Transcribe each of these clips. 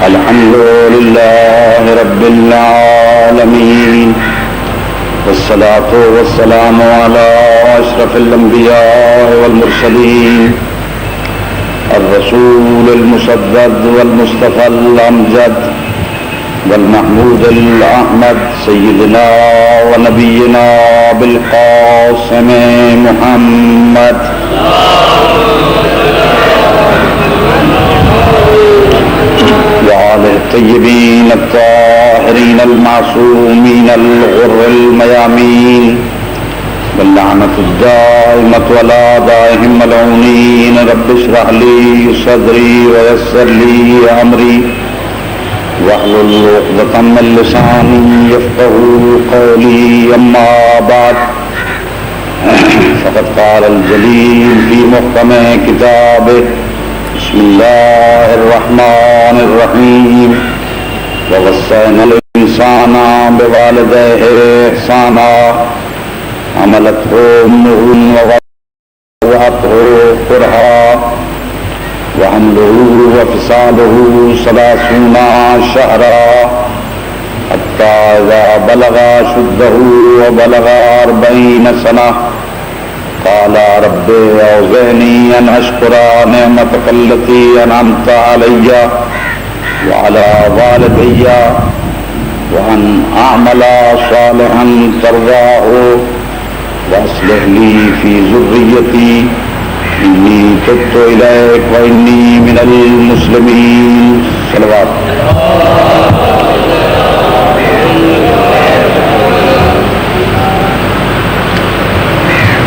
الحمد لله رب العالمين والصلاة والسلام على أشرف الأنبياء والمرسلين الرسول المسدد والمصطفى الأمجد والمحمود الأحمد سيدنا ونبينا بالقاسم محمد وآله الطيبين الطاهرين المعصومين الغر الميامين واللعنة الدائمة على أعدائهم ملعونين رب اشرح لي صدري ويسر لي أمري واحلل عقدة من لساني يفقهوا قولي أما بعد فقد قال الجليل في محكم كتابه بسم الله الرحمن الرحيم ووصينا الإنسان بوالديه إحسانا حملته أمه ووضعته كرها وحمله وفصاله 30 شهرا حتى إذا بلغ أشده وبلغ 40 سنة قال رب أوزعني أن أشكر نعمتك التي أنعمت علي وعلى والدي وأن أعمل صالحا ترضاه وأصلح لي في ذريتي إني تبت إليك وإني من المسلمين صلوات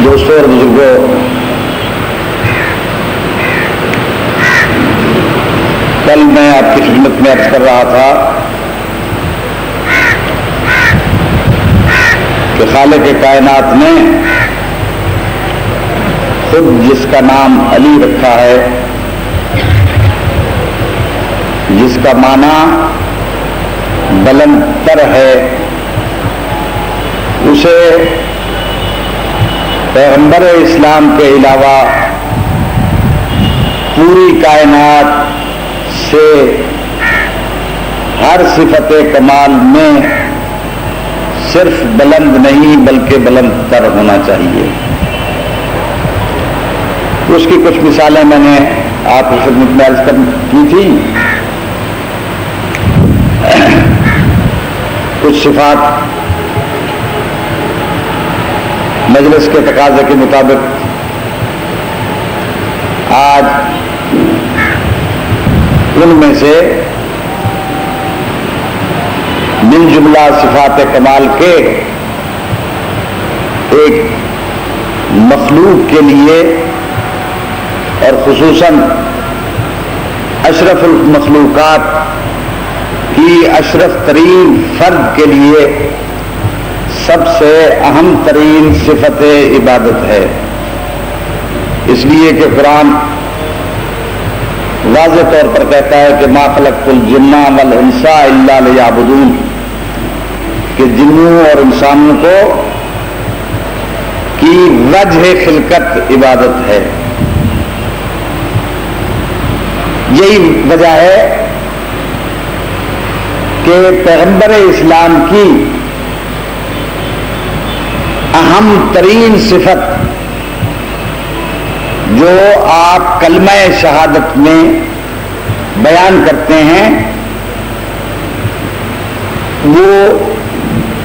دوستوں اور بزرگوں، کل میں آپ کی خدمت میں عرض کر رہا تھا کہ خالق کائنات نے خود جس کا نام علی رکھا ہے، جس کا معنی بلند تر ہے، اسے پیغمبر اسلام کے علاوہ پوری کائنات سے ہر صفت کمال میں صرف بلند نہیں بلکہ بلند تر ہونا چاہیے۔ اس کی کچھ مثالیں میں نے آپ کی خدمت میں عرض کی تھی۔ کچھ صفات مجلس کے تقاضے کے مطابق آج ان میں سے من جملہ صفات کمال کے ایک مخلوق کے لیے اور خصوصاً اشرف المخلوقات کی اشرف ترین فرد کے لیے سب سے اہم ترین صفت عبادت ہے، اس لیے کہ قرآن واضح طور پر کہتا ہے کہ ما خلقت الجن والانس الا لیعبدون، کہ جنوں اور انسانوں کو کی وجہ خلقت عبادت ہے۔ یہی وجہ ہے کہ پیغمبر اسلام کی اہم ترین صفت جو آپ کلمہ شہادت میں بیان کرتے ہیں وہ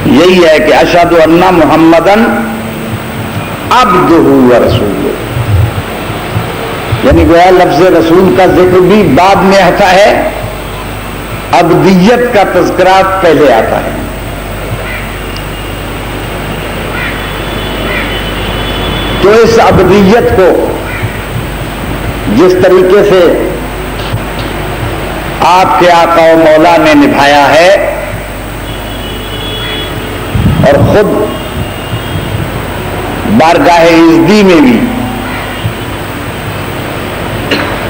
یہی ہے کہ اشہد ان محمدن عبدہ ورسولہ، یعنی گویا لفظ رسول کا ذکر بھی بعد میں آتا ہے، عبدیت کا تذکرہ پہلے آتا ہے۔ تو اس عبدیت کو جس طریقے سے آپ کے آقا و مولا نے نبھایا ہے اور خود بارگاہ عزدی میں بھی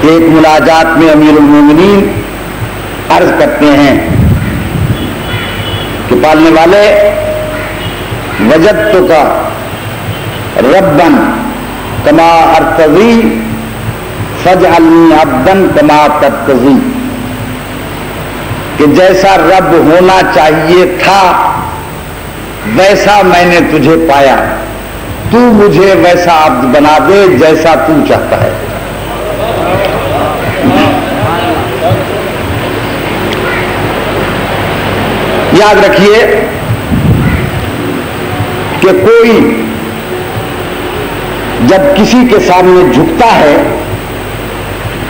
ایک مناجات میں امیر المومنین عرض کرتے ہیں کہ پالنے والے وجدت کا ربن کما ارتضی فاجعلنی عبدا کما ترتضی، کہ جیسا رب ہونا چاہیے تھا ویسا میں نے تجھے پایا، تو مجھے ویسا عبد بنا دے جیسا تو چاہتا ہے۔ یاد رکھیے کہ کوئی جب کسی کے سامنے جھکتا ہے،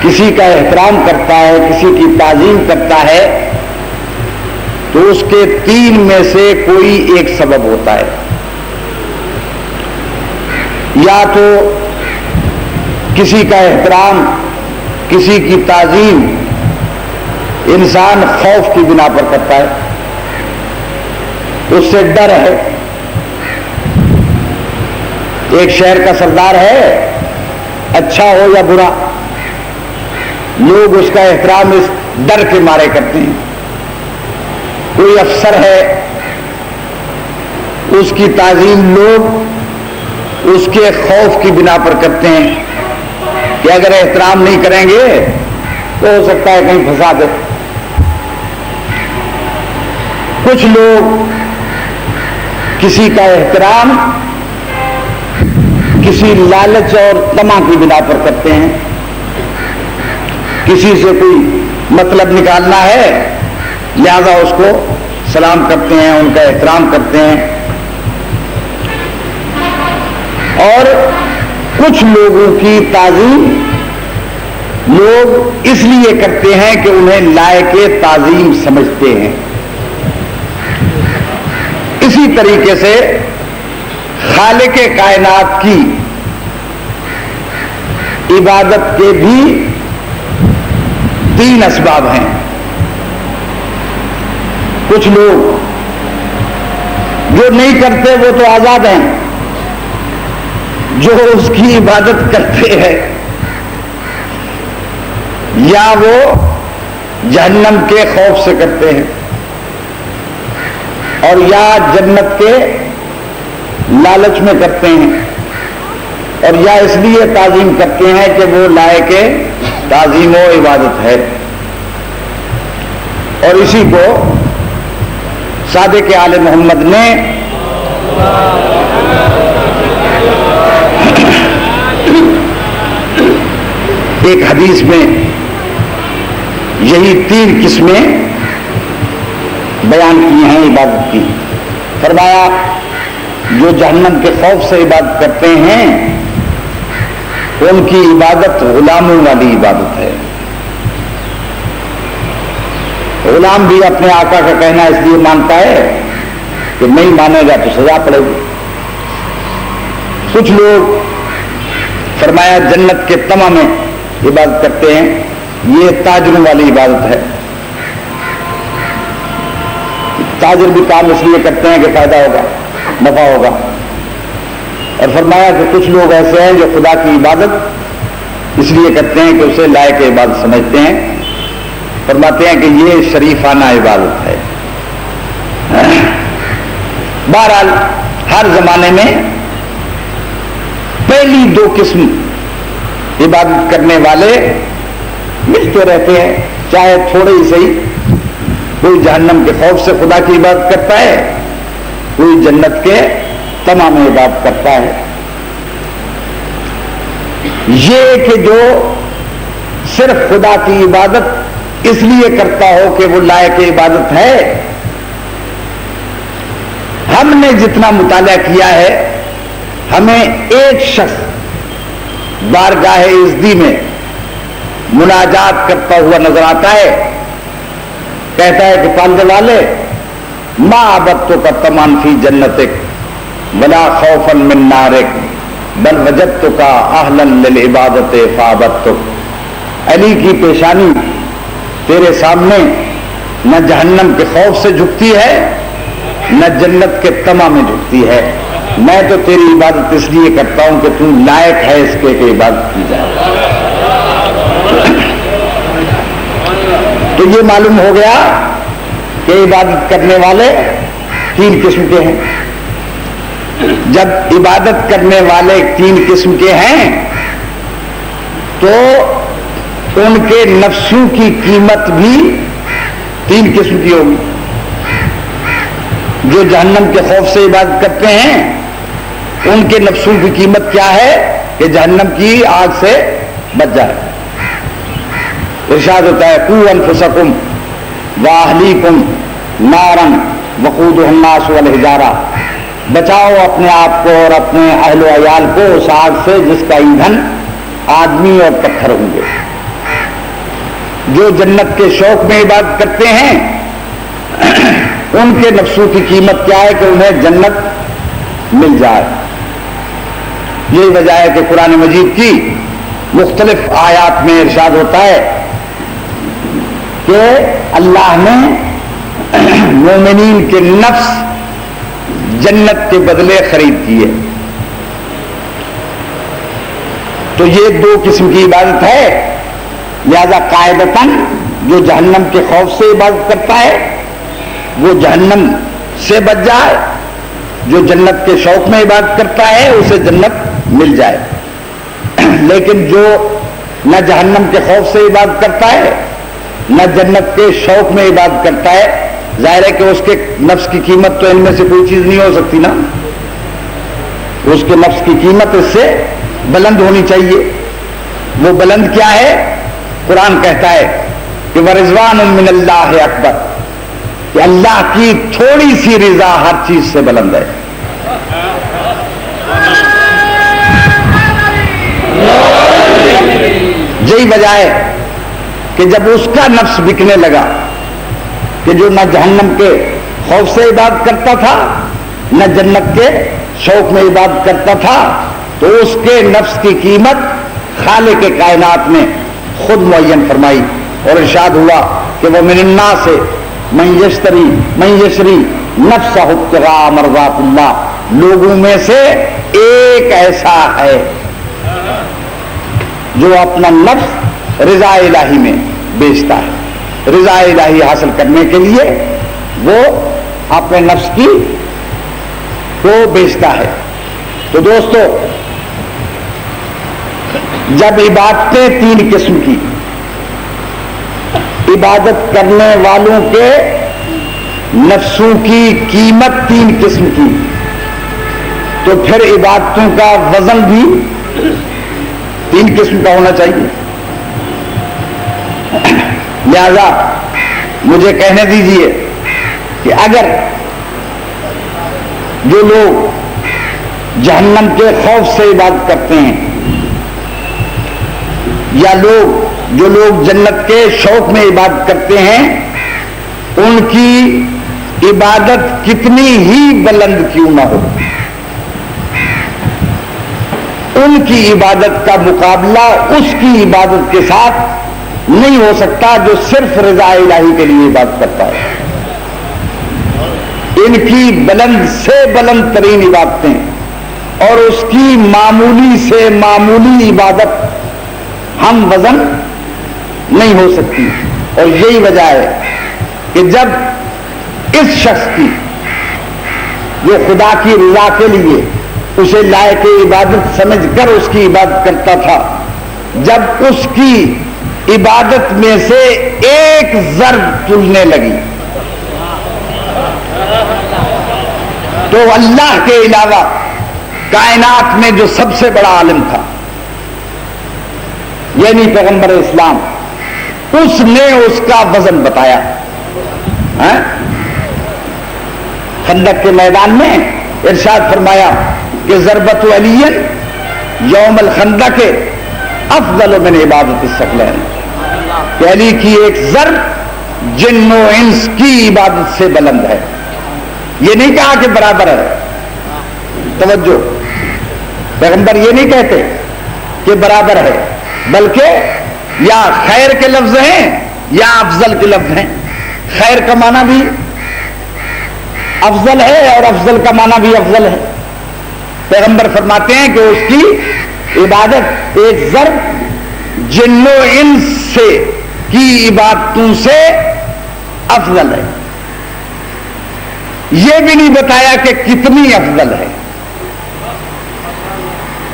کسی کا احترام کرتا ہے، کسی کی تعظیم کرتا ہے، تو اس کے تین میں سے کوئی ایک سبب ہوتا ہے۔ یا تو کسی کا احترام، کسی کی تعظیم انسان خوف کی بنا پر کرتا ہے، اس سے ڈر ہے۔ ایک شہر کا سردار ہے، اچھا ہو یا برا، لوگ اس کا احترام اس ڈر کے مارے کرتے ہیں۔ کوئی افسر ہے، اس کی تعظیم لوگ اس کے خوف کی بنا پر کرتے ہیں کہ اگر احترام نہیں کریں گے تو ہو سکتا ہے کہیں پھنسا دے۔ کچھ لوگ کسی کا احترام کسی لالچ اور طمع کی بنا پر کرتے ہیں۔ کسی سے کوئی مطلب نکالنا ہے لہذا اس کو سلام کرتے ہیں، ان کا احترام کرتے ہیں۔ اور کچھ لوگوں کی تعظیم لوگ اس لیے کرتے ہیں کہ انہیں لائق تعظیم سمجھتے ہیں۔ اسی طریقے سے خالق کائنات کی عبادت کے بھی تین اسباب ہیں۔ کچھ لوگ جو نہیں کرتے وہ تو آزاد ہیں، جو اس کی عبادت کرتے ہیں یا وہ جہنم کے خوف سے کرتے ہیں اور یا جنت کے لالچ میں کرتے ہیں، اور یا اس لیے تعظیم کرتے ہیں کہ وہ لائق تعظیم و عبادت ہے۔ اور اسی کو صادق آل محمد نے ایک حدیث میں یہی تین قسمیں بیان کی ہیں عبادت کی۔ فرمایا جو جہنم کے خوف سے عبادت کرتے ہیں ان کی عبادت غلاموں والی عبادت ہے۔ غلام بھی اپنے آقا کا کہنا اس لیے مانتا ہے کہ نہیں مانے گا تو سزا پڑے گی۔ کچھ لوگ فرمایا جنت کے طمع میں عبادت کرتے ہیں، یہ تاجروں والی عبادت ہے۔ تاجر بھی کام اس لیے کرتے ہیں کہ فائدہ ہوگا، نفع ہوگا۔ اور فرمایا کہ کچھ لوگ ایسے ہیں جو خدا کی عبادت اس لیے کرتے ہیں کہ اسے لائق عبادت سمجھتے ہیں۔ فرماتے ہیں کہ یہ شریفانہ عبادت ہے۔ بہرحال ہر زمانے میں پہلی دو قسم عبادت کرنے والے ملتے رہتے ہیں، چاہے تھوڑے ہی صحیح۔ کوئی جہنم کے خوف سے خدا کی عبادت کرتا ہے، کوئی جنت کے طمع میں عبادت کرتا ہے۔ یہ کہ جو صرف خدا کی عبادت اس لیے کرتا ہو کہ وہ لائق عبادت ہے، ہم نے جتنا مطالعہ کیا ہے ہمیں ایک شخص بارگاہ عزدی میں مناجات کرتا ہوا نظر آتا ہے، کہتا ہے کہ پالنے والے ما عبدتو کا تمام فی جنتک ولا خوفا من نارک بل وجدتو کا اہلا للعبادت فعبدتک۔ علی کی پیشانی تیرے سامنے نہ جہنم کے خوف سے جھکتی ہے نہ جنت کے طمع میں جھکتی ہے، میں تو تیری عبادت اس لیے کرتا ہوں کہ تو لائق ہے اس کے کہ عبادت کی جائے۔ تو یہ معلوم ہو گیا کہ عبادت کرنے والے تین قسم کے ہیں۔ جب عبادت کرنے والے تین قسم کے ہیں تو ان کے نفسوں کی قیمت بھی 3 قسم کی ہوگی. جو جہنم کے خوف سے عبادت کرتے ہیں ان کے نفسوں کی قیمت کیا ہے کہ جہنم کی آگ سے بچ جائے. ارشاد ہوتا ہے قوا انفسکم واہلیکم نارا وقودها الناس والحجارہ، بچاؤ اپنے آپ کو اور اپنے اہل و عیال کو اس آگ سے جس کا ایندھن آدمی اور پتھر ہوں گے. جو جنت کے شوق میں عبادت کرتے ہیں ان کے نفسوں کی قیمت کیا ہے کہ انہیں جنت مل جائے. یہی وجہ ہے کہ قرآن مجید کی مختلف آیات میں ارشاد ہوتا ہے کہ اللہ نے مومنین کے نفس جنت کے بدلے خرید کیے. تو یہ 2 قسم کی عبادت ہے. لہذا قاعدتاً جو جہنم کے خوف سے عبادت کرتا ہے وہ جہنم سے بچ جائے، جو جنت کے شوق میں عبادت کرتا ہے اسے جنت مل جائے. لیکن جو نہ جہنم کے خوف سے عبادت کرتا ہے نہ جنت کے شوق میں عبادت کرتا ہے، ظاہر ہے کہ اس کے نفس کی قیمت تو ان میں سے کوئی چیز نہیں ہو سکتی نا. اس کے نفس کی قیمت اس سے بلند ہونی چاہیے. وہ بلند کیا ہے؟ قرآن کہتا ہے کہ وَرِضْوَانٌ مِّنَ اللَّهِ اکبر، کہ اللہ کی تھوڑی سی رضا ہر چیز سے بلند ہے. یہی وجہ ہے کہ جب اس کا نفس بکنے لگا کہ جو نہ جہنم کے خوف سے عبادت کرتا تھا نہ جنت کے شوق میں عبادت کرتا تھا، تو اس کے نفس کی قیمت خالق کائنات نے خود معین فرمائی اور ارشاد ہوا کہ وہ من الناس من یشری نفسہ ابتغاء مرضات اللہ، لوگوں میں سے ایک ایسا ہے جو اپنا نفس رضا الہی میں بیچتا ہے. رضا الہی حاصل کرنے کے لیے وہ اپنے نفس کی کو بیچتا ہے. تو دوستو، جب عبادتیں 3 قسم کی، عبادت کرنے والوں کے نفسوں کی قیمت 3 قسم کی، تو پھر عبادتوں کا وزن بھی 3 قسم کا ہونا چاہیے. لہذا مجھے کہنے دیجئے کہ اگر جو لوگ جہنم کے خوف سے عبادت کرتے ہیں یا جو لوگ جنت کے شوق میں عبادت کرتے ہیں، ان کی عبادت کتنی ہی بلند کیوں نہ ہو، ان کی عبادت کا مقابلہ اس کی عبادت کے ساتھ نہیں ہو سکتا جو صرف رضا الہی کے لیے عبادت کرتا ہے. ان کی بلند سے بلند ترین عبادتیں اور اس کی معمولی سے معمولی عبادت ہم وزن نہیں ہو سکتی. اور یہی وجہ ہے کہ جب اس شخص کی جو خدا کی رضا کے لیے اسے لائق عبادت سمجھ کر اس کی عبادت کرتا تھا، جب اس کی عبادت میں سے ایک ضرب تلنے لگی تو اللہ کے علاوہ کائنات میں جو سب سے بڑا عالم تھا یعنی پیغمبر اسلام، اس نے اس کا وزن بتایا. خندق کے میدان میں ارشاد فرمایا کہ ضربت علی یوم الخندق افضل من عبادت الثقلین، کہ علی کی ایک ضرب جن و انس کی عبادت سے بلند ہے. یہ نہیں کہا کہ برابر ہے، توجہ، پیغمبر یہ نہیں کہتے کہ برابر ہے، بلکہ یا خیر کے لفظ ہیں یا افضل کے لفظ ہیں. خیر کا معنی بھی افضل ہے اور افضل کا معنی بھی افضل ہے. پیغمبر فرماتے ہیں کہ اس کی عبادت ایک ضرب جن و انس سے کی عبادتوں سے افضل ہے. یہ بھی نہیں بتایا کہ کتنی افضل ہے.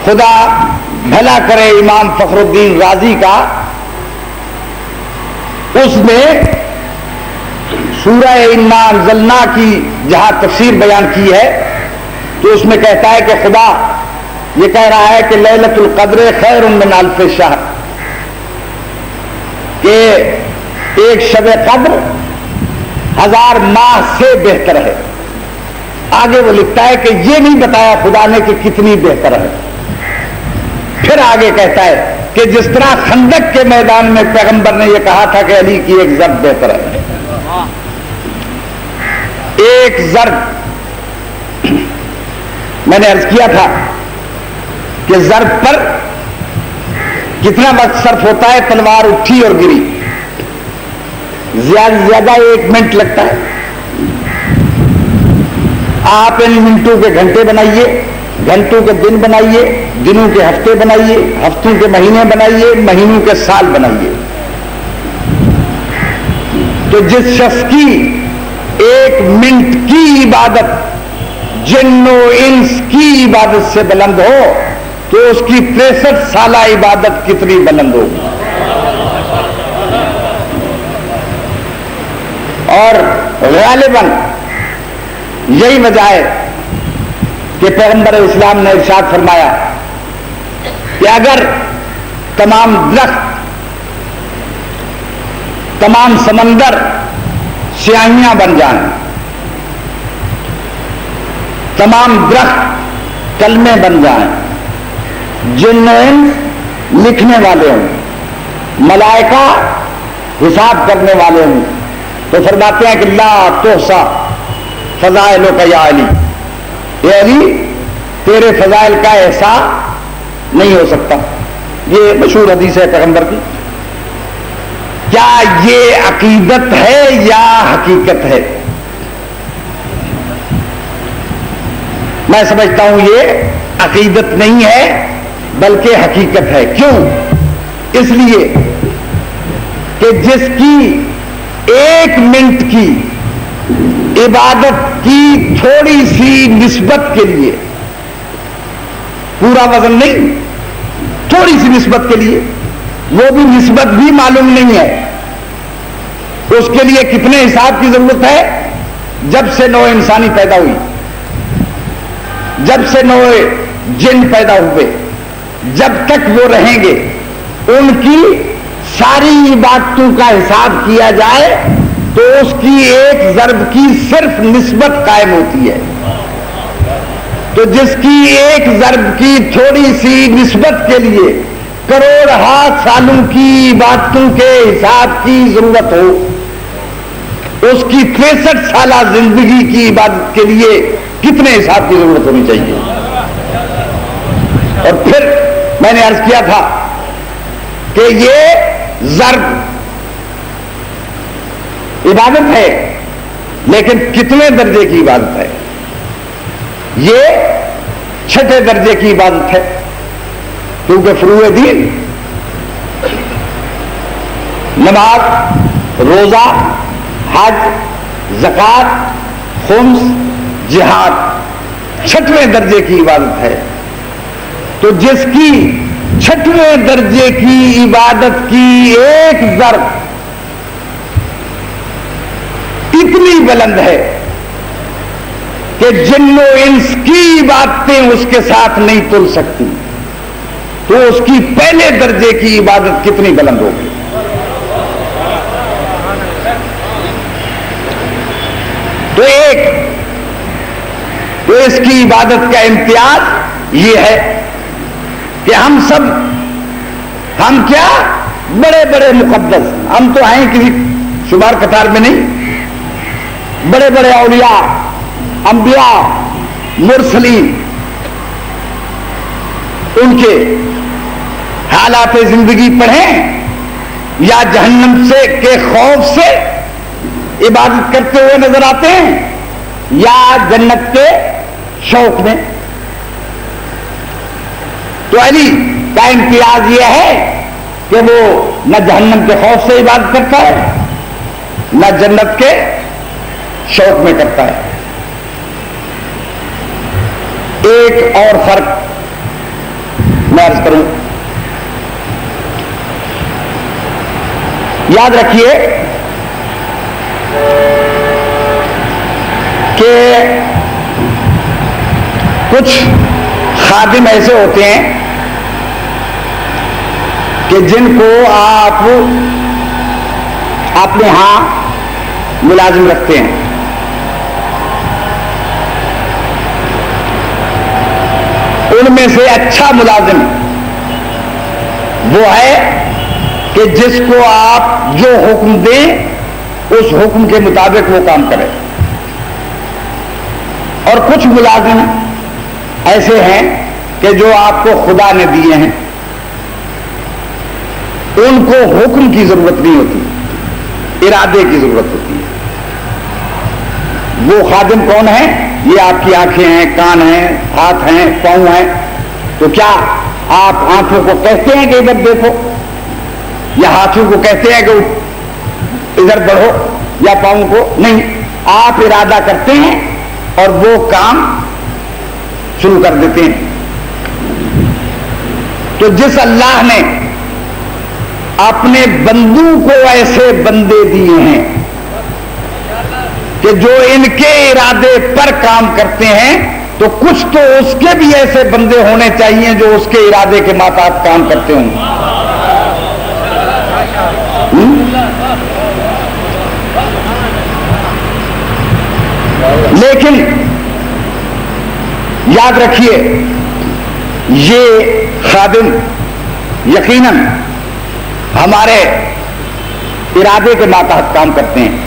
خدا بھلا کرے امام فخر الدین رازی کا، اس نے سورہ انا انزلنا کی جہاں تفسیر بیان کی ہے تو اس میں کہتا ہے کہ خدا یہ کہہ رہا ہے کہ لیلۃ القدر خیر من الف شہر، کہ ایک شب قدر 1000 ماہ سے بہتر ہے۔ آگے وہ لکھتا ہے کہ یہ نہیں بتایا خدا نے کہ کتنی بہتر ہے۔ پھر آگے کہتا ہے کہ جس طرح خندق کے میدان میں پیغمبر نے یہ کہا تھا کہ علی کی ایک ضرب بہتر ہے، ایک ضرب میں نے عرض کیا تھا کہ ضرب پر کتنا وقت صرف ہوتا ہے، تلوار اٹھی اور گری، زیادہ سے زیادہ 1 منٹ لگتا ہے۔ آپ ان منٹوں کے گھنٹے بنائیے، گھنٹوں کے دن بنائیے، دنوں کے ہفتے بنائیے، ہفتوں کے مہینے بنائیے، مہینوں کے سال بنائیے۔ تو جس شخص کی 1 منٹ کی عبادت جن و انس کی عبادت سے بلند ہو تو اس کی 63 سالہ عبادت کتنی بلند ہوگی۔ اور غالباً یہی وجہ ہے کہ پیغمبر اسلام نے ارشاد فرمایا کہ اگر تمام درخت، تمام سمندر سیاہیاں بن جائیں، تمام درخت کلمے بن جائیں، جن لکھنے والے ہوں، ملائکہ حساب کرنے والے ہوں، تو فرماتے ہیں کہ لا تحصى فضائلک یا علی، اے علی تیرے فضائل کا احصاء نہیں ہو سکتا۔ یہ مشہور حدیث ہے پیغمبر کی۔ کیا یہ عقیدت ہے یا حقیقت ہے؟ میں سمجھتا ہوں یہ عقیدت نہیں ہے بلکہ حقیقت ہے۔ کیوں؟ اس لیے کہ جس کی 1 منٹ کی عبادت کی تھوڑی سی نسبت کے لیے، پورا وزن نہیں، تھوڑی سی نسبت کے لیے، وہ بھی نسبت بھی معلوم نہیں ہے، اس کے لیے کتنے حساب کی ضرورت ہے؟ جب سے نوع انسانی پیدا ہوئی، جب سے نوع جن پیدا ہوئے، جب تک وہ رہیں گے ان کی ساری عبادتوں کا حساب کیا جائے تو اس کی 1 ضرب کی صرف نسبت قائم ہوتی ہے۔ تو جس کی 1 ضرب کی تھوڑی سی نسبت کے لیے کروڑ سالوں کی عبادتوں کے حساب کی ضرورت ہو، اس کی 63 سالہ زندگی کی عبادت کے لیے کتنے حساب کی ضرورت ہونی چاہیے؟ اور پھر میں نے عرض کیا تھا کہ یہ ضرب عبادت ہے، لیکن کتنے درجے کی عبادت ہے؟ یہ 6 درجے کی عبادت ہے، کیونکہ فروع دین نماز، روزہ، حج، زکوٰۃ، خمس، جہاد 6ویں درجے کی عبادت ہے۔ تو جس کی 6ویں درجے کی عبادت کی 1 ضرب اتنی بلند ہے کہ جن و انس کی عبادتیں اس کے ساتھ نہیں تل سکتی، تو اس کی پہلے درجے کی عبادت کتنی بلند ہوگی؟ تو اس کی عبادت کا امتیاز یہ ہے کہ ہم کیا بڑے بڑے مقدس، ہم تو ہیں کسی شمار قطار میں نہیں، بڑے بڑے اولیاء، انبیاء، مرسلین، ان کے حالات زندگی پڑھیں یا جہنم سے کے خوف سے عبادت کرتے ہوئے نظر آتے ہیں یا جنت کے شوق میں؟ تو علی کا امتیاز یہ ہے کہ وہ نہ جہنم کے خوف سے عبادت کرتا ہے نہ جنت کے شوق میں کرتا ہے۔ ایک اور فرق میں عرض کروں، یاد رکھیے کچھ خادم ایسے ہوتے ہیں کہ جن کو آپ اپنے ہاں ملازم رکھتے ہیں. ان میں سے اچھا ملازم وہ ہے کہ جس کو آپ جو حکم دیں اس حکم کے مطابق وہ کام کرے. اور کچھ ملازم ایسے ہیں کہ جو آپ کو خدا نے دیے ہیں، ان کو حکم کی ضرورت نہیں ہوتی، ارادے کی ضرورت ہوتی ہے. وہ خادم کون ہے؟ یہ آپ کی آنکھیں ہیں، کان ہیں، ہاتھ ہیں، پاؤں ہیں. تو کیا آپ آنکھوں کو کہتے ہیں کہ ادھر دیکھو، یا ہاتھوں کو کہتے ہیں کہ ادھر بڑھو، یا پاؤں کو؟ نہیں، آپ ارادہ کرتے ہیں اور وہ کام شروع کر دیتے ہیں. تو جس اللہ نے اپنے بندوں کو ایسے بندے دیے ہیں کہ جو ان کے ارادے پر کام کرتے ہیں، تو کچھ تو اس کے بھی ایسے بندے ہونے چاہیے جو اس کے ارادے کے ماتحت کام کرتے ہوں. لیکن یاد رکھیے، یہ خادم یقیناً ہمارے ارادے کے ماتحت کام کرتے ہیں،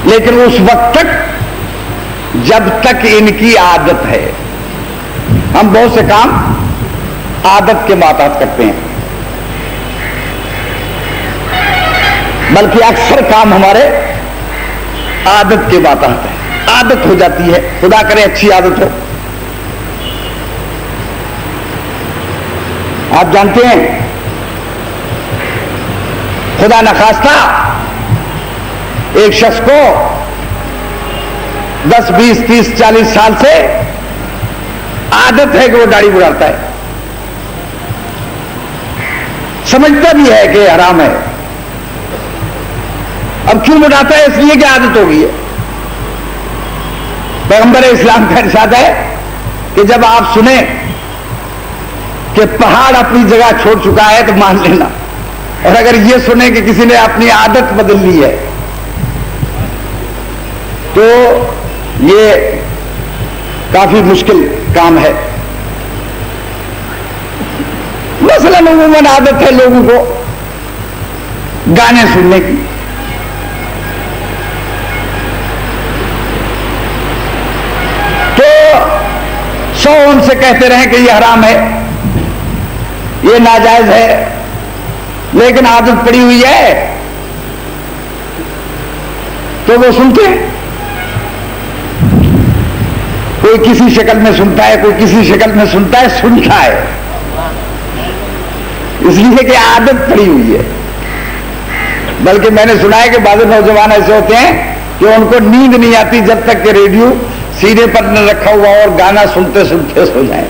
لیکن اس وقت تک جب تک ان کی عادت ہے. ہم بہت سے کام عادت کے ماتحت کرتے ہیں، بلکہ اکثر کام ہمارے عادت کے ماتحت ہے. عادت ہو جاتی ہے، خدا کرے اچھی عادت ہو. آپ جانتے ہیں خدا نخواستہ ایک شخص کو 10 20 30 40 سال سے عادت ہے کہ وہ داڑھی بڑھاتا ہے، سمجھتا بھی ہے کہ حرام ہے. اب کیوں بڑھاتا ہے؟ اس لیے کہ عادت ہو گئی ہے. پیغمبر اسلام کا ارشاد ہے کہ جب آپ سنیں کہ پہاڑ اپنی جگہ چھوڑ چکا ہے تو مان لینا، اور اگر یہ سنیں کہ کسی نے اپنی عادت بدل لی ہے تو یہ کافی مشکل کام ہے. مثلاً عموماً عادت ہے لوگوں کو گانے سننے کی. تو 100 ان سے کہتے رہیں کہ یہ حرام ہے، یہ ناجائز ہے، لیکن عادت پڑی ہوئی ہے تو وہ سنتے ہیں. کوئی کسی شکل میں سنتا ہے، کوئی کسی شکل میں سنتا ہے، سنتا ہے اس لیے کہ عادت پڑی ہوئی ہے. بلکہ میں نے سنا ہے کہ بعض نوجوان ایسے ہوتے ہیں کہ ان کو نیند نہیں آتی جب تک کہ ریڈیو سینے پر نہ رکھا ہوا اور گانا سنتے سنتے سو جائیں.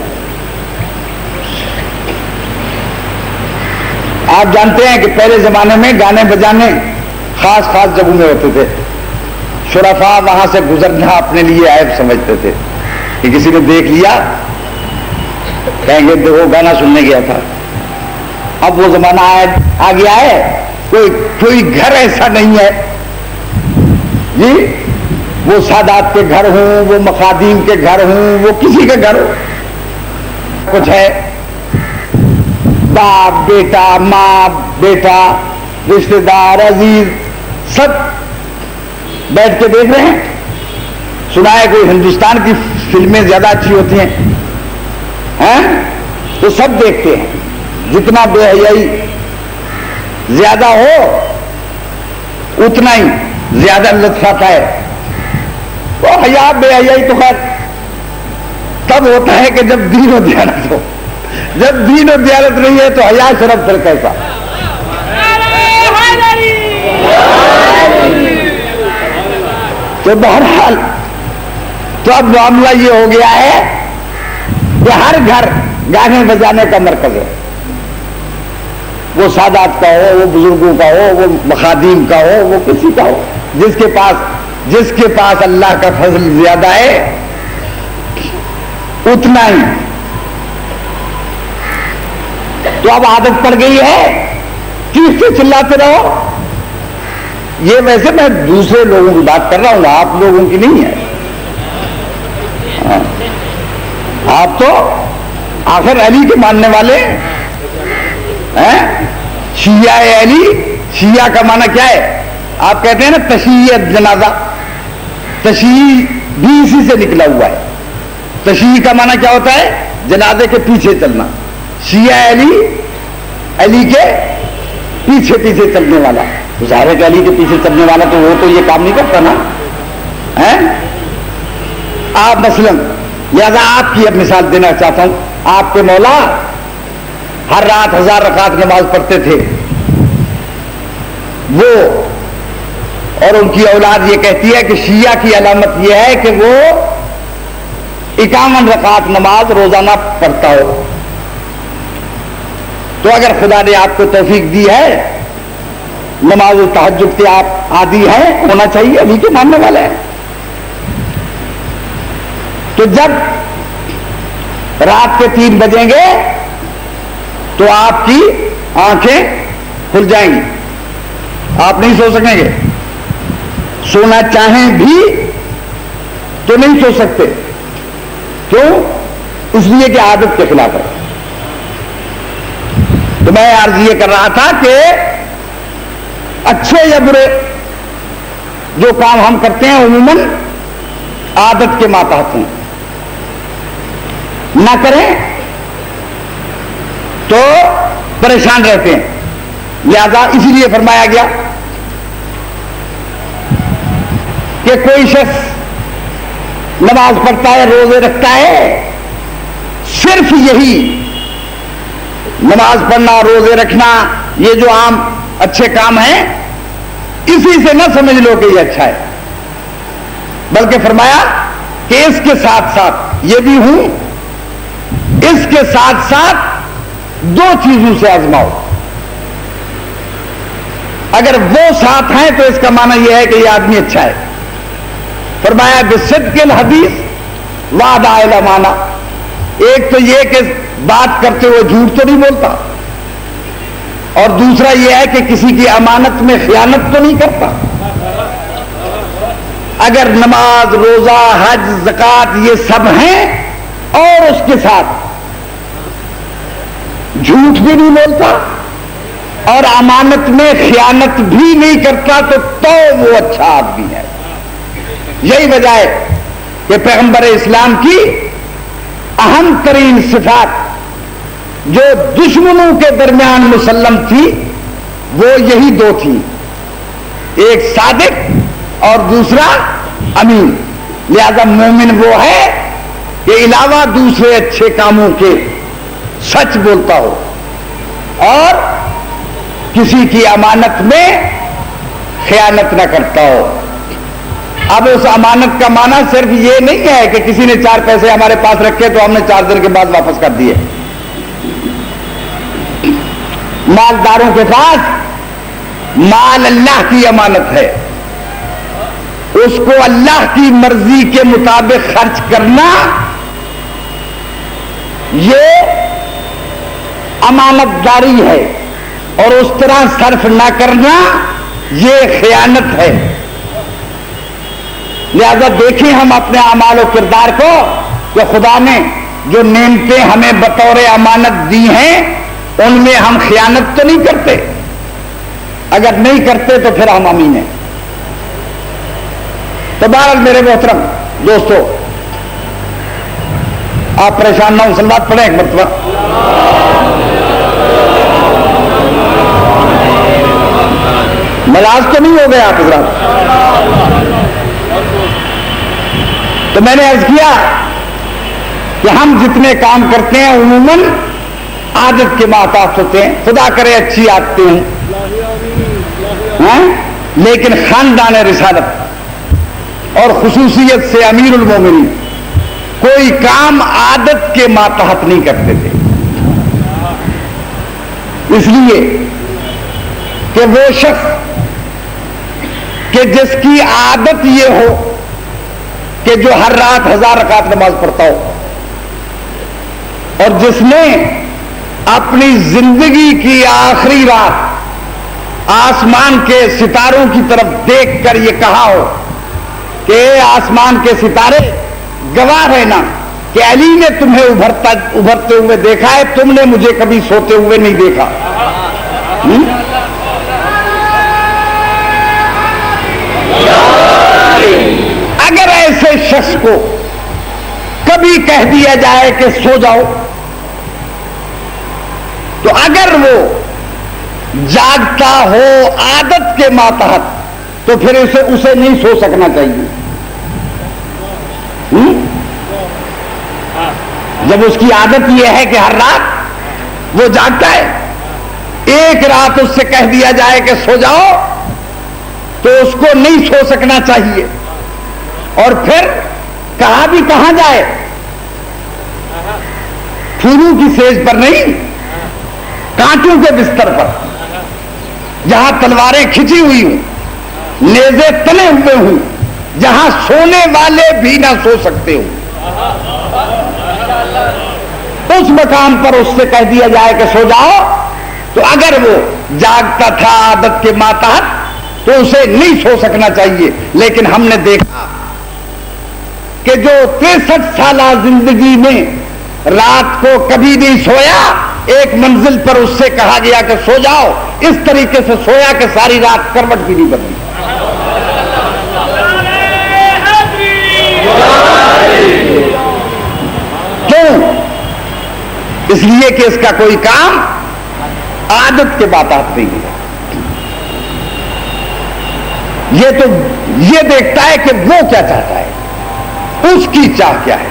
آپ جانتے ہیں کہ پہلے زمانے میں گانے بجانے خاص خاص جگہوں میں ہوتے تھے. شرفاء وہاں سے گزرنا اپنے لیے عیب سمجھتے تھے کہ کسی نے دیکھ لیا کہیں گے وہ گانا سننے گیا تھا. اب وہ زمانہ آ گیا ہے، کوئی گھر ایسا نہیں ہے جی، وہ سادات کے گھر ہوں، وہ مخادیم کے گھر ہوں، وہ کسی کے گھر ہو، کچھ ہے باپ بیٹا، ماں بیٹا، رشتے دار، عزیز، سب بیٹھ کے دیکھ رہے ہیں. سنا ہے کوئی ہندوستان کی فلمیں زیادہ اچھی ہوتی ہیں تو سب دیکھتے ہیں. جتنا بے حیائی زیادہ ہو اتنا ہی زیادہ لطف آتا ہے. وہ حیا بے حیائی تو خیر تب ہوتا ہے کہ جب دین و دیانت ہو. جب دین و دیانت نہیں ہے تو حیا شرف پھر کیسا. تو بہرحال تو اب معاملہ یہ ہو گیا ہے کہ ہر گھر گانے بجانے کا مرکز ہے. وہ سادات کا ہو، وہ بزرگوں کا ہو، وہ مخادیم کا ہو، وہ کسی کا ہو، جس کے پاس اللہ کا فضل زیادہ ہے اتنا ہی. تو اب عادت پڑ گئی ہے چیخ سے چلاتے رہو. یہ ویسے میں دوسرے لوگوں کی بات کر رہا ہوں, آپ لوگوں کی نہیں ہے. آپ تو آخر علی کے ماننے والے ہیں. شیعہ علی, شیعہ کا معنی کیا ہے؟ آپ کہتے ہیں نا تشییع جنازہ, تشییع بھی اسی سے نکلا ہوا ہے. تشییع کا معنی کیا ہوتا ہے؟ جنازے کے پیچھے چلنا. شیعہ علی, علی کے پیچھے پیچھے چلنے والا. ظاہر ہے کہ علی کے پیچھے چلنے والا تو وہ تو یہ کام نہیں کرتا نا. آپ مثلاً, لہذا آپ کی اب مثال دینا چاہتا ہوں. آپ کے مولا ہر رات 1000 رکعت نماز پڑھتے تھے. وہ اور ان کی اولاد یہ کہتی ہے کہ شیعہ کی علامت یہ ہے کہ وہ 51 رکعت نماز روزانہ پڑھتا ہو. تو اگر خدا نے آپ کو توفیق دی ہے, نماز تہجد کے آپ عادی ہیں, ہونا چاہیے, علی کے ماننے والے ہیں. تو جب رات کے 3 بجیں گے تو آپ کی آنکھیں کھل جائیں گی, آپ نہیں سو سکیں گے. سونا چاہیں بھی تو نہیں سو سکتے. کیوں؟ اس لیے کہ عادت کے خلاف ہے. تو میں عرض یہ کر رہا تھا کہ اچھے یا برے جو کام ہم کرتے ہیں عموماً عادت کے ماتحت ہیں. نہ کریں تو پریشان رہتے ہیں. لہذا اسی لیے فرمایا گیا کہ کوئی شخص نماز پڑھتا ہے, روزے رکھتا ہے, صرف یہی نماز پڑھنا, روزے رکھنا, یہ جو عام اچھے کام ہیں, اسی سے نہ سمجھ لو کہ یہ اچھا ہے. بلکہ فرمایا کہ اس کے ساتھ ساتھ یہ بھی ہوں, اس کے ساتھ ساتھ 2 چیزوں سے آزماؤ. اگر وہ ساتھ ہیں تو اس کا معنی یہ ہے کہ یہ آدمی اچھا ہے. فرمایا بصدق الحدیث وعدہ الامانہ. ایک تو یہ کہ بات کرتے ہوئے جھوٹ تو نہیں بولتا, اور دوسرا یہ ہے کہ کسی کی امانت میں خیانت تو نہیں کرتا. اگر نماز, روزہ, حج, زکات یہ سب ہیں اور اس کے ساتھ جھوٹ بھی نہیں بولتا اور امانت میں خیانت بھی نہیں کرتا تو وہ اچھا آدمی ہے. یہی وجہ ہے کہ پیغمبر اسلام کی اہم ترین صفات جو دشمنوں کے درمیان مسلم تھی وہ یہی 2 تھی, ایک صادق اور دوسرا امین. لہذا مومن وہ ہے کہ علاوہ دوسرے اچھے کاموں کے سچ بولتا ہو اور کسی کی امانت میں خیانت نہ کرتا ہو. اب اس امانت کا معنی صرف یہ نہیں ہے کہ کسی نے 4 پیسے ہمارے پاس رکھے تو ہم نے 4 دن کے بعد واپس کر دیے. مالداروں کے پاس مال اللہ کی امانت ہے, اس کو اللہ کی مرضی کے مطابق خرچ کرنا یہ امانت داری ہے, اور اس طرح صرف نہ کرنا یہ خیانت ہے. لہذا دیکھیں ہم اپنے اعمال و کردار کو کہ خدا نے جو نعمتیں ہمیں بطور امانت دی ہیں ان میں ہم خیانت تو نہیں کرتے. اگر نہیں کرتے تو پھر ہم امین ہیں. تو بہرحال میرے محترم دوستو, آپ پریشان نہ ہو, سلوات پڑھیں ایک مرتبہ. ملاز تو نہیں ہو گئے آپ حضرات. تو میں نے عرض کیا کہ ہم جتنے کام کرتے ہیں عموماً عادت کے محتاط ہوتے ہیں. خدا کرے اچھی عادتیں ہیں, لیکن خاندان رسالت اور خصوصیت سے امیر المومنین کوئی کام عادت کے ماتحت نہیں کرتے تھے. اس لیے کہ وہ شخص کہ جس کی عادت یہ ہو کہ جو ہر رات 1000 رکعت نماز پڑھتا ہو, اور جس نے اپنی زندگی کی آخری رات آسمان کے ستاروں کی طرف دیکھ کر یہ کہا ہو کہ آسمان کے ستارے گواہ رہنا کہ علی نے تمہیں ابھرتے ہوئے دیکھا ہے، تم نے مجھے کبھی سوتے ہوئے نہیں دیکھا. اگر ایسے شخص کو کبھی کہہ دیا جائے کہ سو جاؤ، تو اگر وہ جاگتا ہو عادت کے ماتحت تو پھر اسے نہیں سو سکنا چاہیے. جب اس کی عادت یہ ہے کہ ہر رات وہ جاگتا ہے، ایک رات اس سے کہہ دیا جائے کہ سو جاؤ تو اس کو نہیں سو سکنا چاہیے. اور پھر کہا بھی کہاں جائے، پھولوں کی سیج پر نہیں، کانٹوں کے بستر پر، جہاں تلواریں کھچی ہوئی ہوں، نیزے تنے ہوئے ہوں، جہاں سونے والے بھی نہ سو سکتے ہوں. اس مقام پر اس سے کہہ دیا جائے کہ سو جاؤ، تو اگر وہ جاگتا تھا عادت کے ماتحت تو اسے نہیں سو سکنا چاہیے. لیکن ہم نے دیکھا کہ جو 63 سالہ زندگی میں رات کو کبھی نہیں سویا، ایک منزل پر اس سے کہا گیا کہ سو جاؤ، اس طریقے سے سویا کہ ساری رات کروٹ بھی نہیں بدلی. کیوں؟ اس لیے کہ اس کا کوئی کام عادت کے باتات نہیں ہے. یہ تو یہ دیکھتا ہے کہ وہ کیا چاہتا ہے، اس کی چاہ کیا ہے.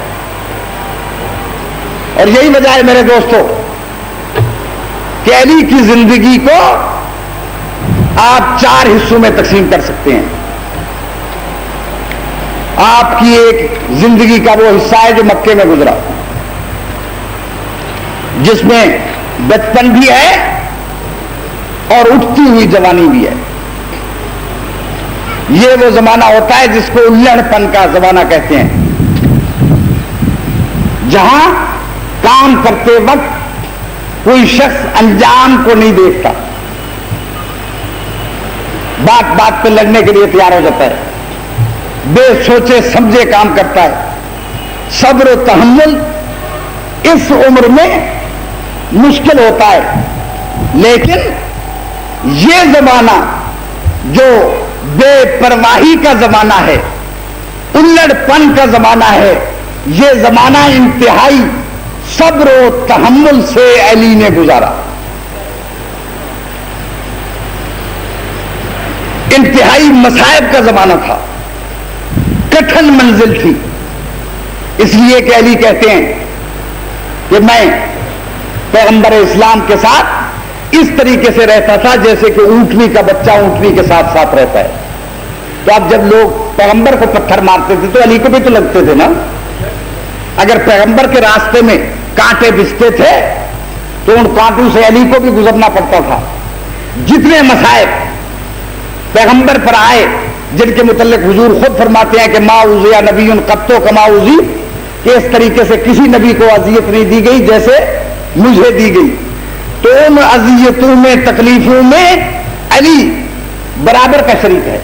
اور یہی وجہ ہے میرے دوستوں کہ علی کی زندگی کو آپ 4 حصوں میں تقسیم کر سکتے ہیں. آپ کی ایک زندگی کا وہ حصہ ہے جو مکے میں گزرا، جس میں بچپن بھی ہے اور اٹھتی ہوئی جوانی بھی ہے. یہ وہ زمانہ ہوتا ہے جس کو الہڑ پن کا زمانہ کہتے ہیں، جہاں کام کرتے وقت کوئی شخص انجام کو نہیں دیکھتا، بات بات پہ لڑنے کے لیے تیار ہو جاتا ہے، بے سوچے سمجھے کام کرتا ہے. صبر و تحمل اس عمر میں مشکل ہوتا ہے. لیکن یہ زمانہ جو بے پرواہی کا زمانہ ہے، الڑ پن کا زمانہ ہے، یہ زمانہ انتہائی صبر و تحمل سے علی نے گزارا. انتہائی مصائب کا زمانہ تھا، کٹھن منزل تھی. اس لیے کہ علی کہتے ہیں کہ میں پیغمبر اسلام کے ساتھ اس طریقے سے رہتا تھا جیسے کہ اونٹنی کا بچہ اونٹنی کے ساتھ ساتھ رہتا ہے. تو اب جب لوگ پیغمبر کو پتھر مارتے تھے تو علی کو بھی تو لگتے تھے نا. اگر پیغمبر کے راستے میں کانٹے بچتے تھے تو ان کانٹوں سے علی کو بھی گزرنا پڑتا تھا. جتنے مصائب پیغمبر پر آئے، جن کے متعلق حضور خود فرماتے ہیں کہ ما اوذی نبی قط کما اوذی، کہ اس طریقے سے کسی نبی کو اذیت نہیں دی گئی جیسے مجھے دی گئی. تو ان اذیتوں میں، تکلیفوں میں علی برابر کا شریک ہے.